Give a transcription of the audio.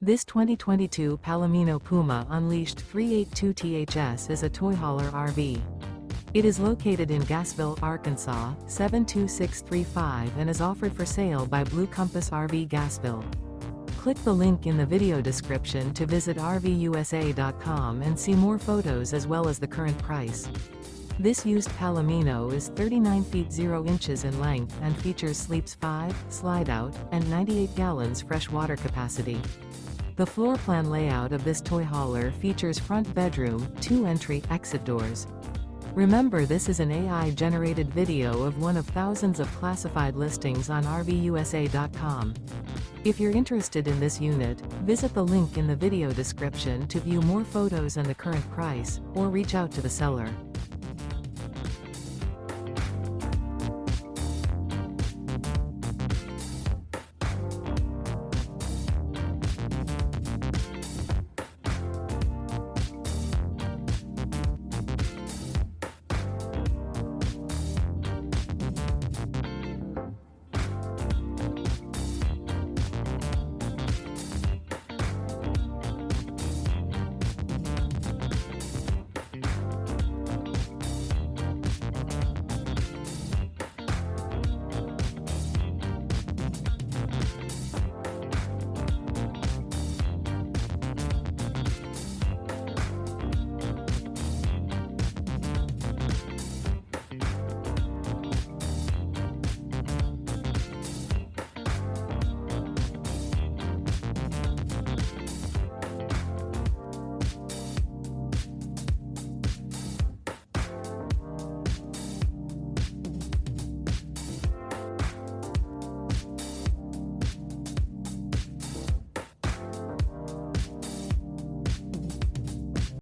This 2022 Palomino Puma Unleashed 382 THS is a toy hauler RV. It is located in Gassville, Arkansas, 72635 and is offered for sale by Blue Compass RV Gassville. Click the link in the video description to visit RVUSA.com and see more photos as well as the current price. This used Palomino is 39 feet 0 inches in length and features sleeps 5, Slideout, and 98 gallons fresh water capacity. The floor plan layout of this toy hauler features front bedroom, 2 entry/exit doors. Remember, this is an AI-generated video of one of thousands of classified listings on RVUSA.com. If you're interested in this unit, visit the link in the video description to view more photos and the current price, or reach out to the seller.